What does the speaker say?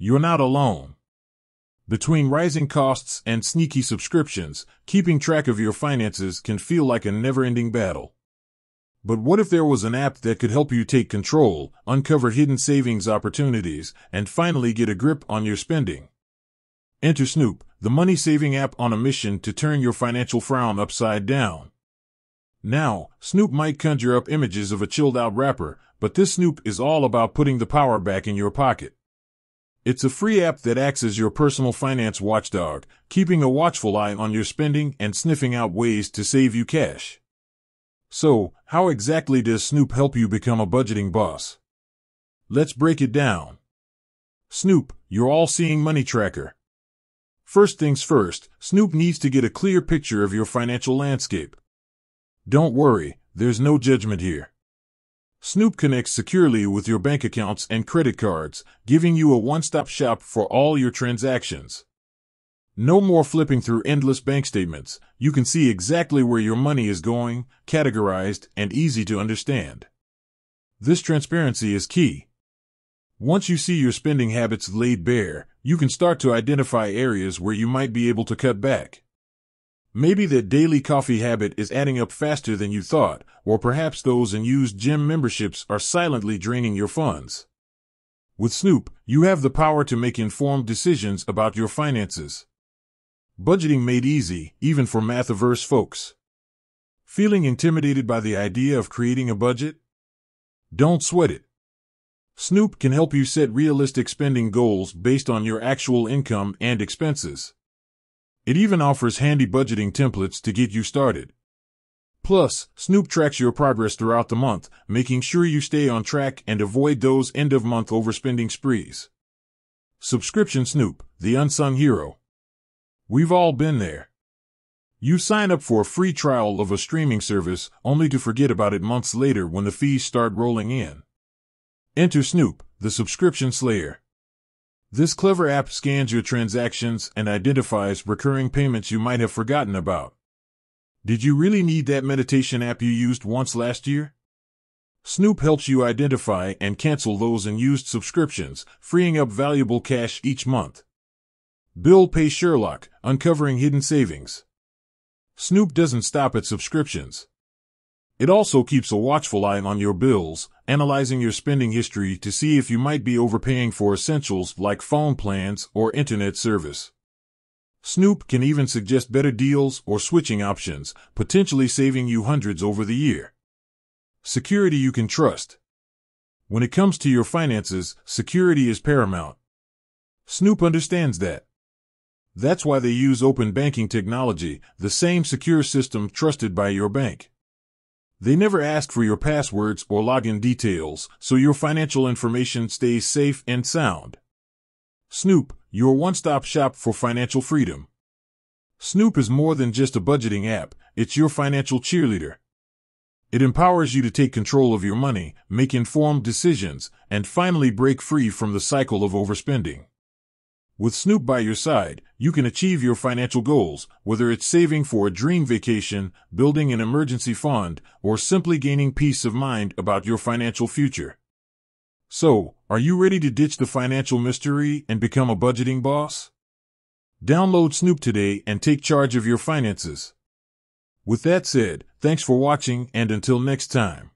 You're not alone. Between rising costs and sneaky subscriptions, keeping track of your finances can feel like a never-ending battle. But what if there was an app that could help you take control, uncover hidden savings opportunities, and finally get a grip on your spending? Enter Snoop, the money-saving app on a mission to turn your financial frown upside down. Now, Snoop might conjure up images of a chilled-out rapper, but this Snoop is all about putting the power back in your pocket. It's a free app that acts as your personal finance watchdog, keeping a watchful eye on your spending and sniffing out ways to save you cash. So, how exactly does Snoop help you become a budgeting boss? Let's break it down. Snoop, your all-seeing money tracker. First things first, Snoop needs to get a clear picture of your financial landscape. Don't worry, there's no judgment here. Snoop connects securely with your bank accounts and credit cards, giving you a one-stop shop for all your transactions. No more flipping through endless bank statements. You can see exactly where your money is going, categorized, and easy to understand. This transparency is key. Once you see your spending habits laid bare, you can start to identify areas where you might be able to cut back. Maybe that daily coffee habit is adding up faster than you thought, or perhaps those unused gym memberships are silently draining your funds. With Snoop, you have the power to make informed decisions about your finances. Budgeting made easy, even for math-averse folks. Feeling intimidated by the idea of creating a budget? Don't sweat it. Snoop can help you set realistic spending goals based on your actual income and expenses. It even offers handy budgeting templates to get you started. Plus, Snoop tracks your progress throughout the month, making sure you stay on track and avoid those end-of-month overspending sprees. Subscription Snoop, the unsung hero. We've all been there. You sign up for a free trial of a streaming service, only to forget about it months later when the fees start rolling in. Enter Snoop, the subscription slayer. This clever app scans your transactions and identifies recurring payments you might have forgotten about. Did you really need that meditation app you used once last year? Snoop helps you identify and cancel those unused subscriptions, freeing up valuable cash each month. Bill Pay Sherlock, uncovering hidden savings. Snoop doesn't stop at subscriptions. It also keeps a watchful eye on your bills, analyzing your spending history to see if you might be overpaying for essentials like phone plans or internet service. Snoop can even suggest better deals or switching options, potentially saving you hundreds over the year. Security you can trust. When it comes to your finances, security is paramount. Snoop understands that. That's why they use open banking technology, the same secure system trusted by your bank. They never ask for your passwords or login details, so your financial information stays safe and sound. Snoop, your one-stop shop for financial freedom. Snoop is more than just a budgeting app, it's your financial cheerleader. It empowers you to take control of your money, make informed decisions, and finally break free from the cycle of overspending. With Snoop by your side, you can achieve your financial goals, whether it's saving for a dream vacation, building an emergency fund, or simply gaining peace of mind about your financial future. So, are you ready to ditch the financial mystery and become a budgeting boss? Download Snoop today and take charge of your finances. With that said, thanks for watching, and until next time.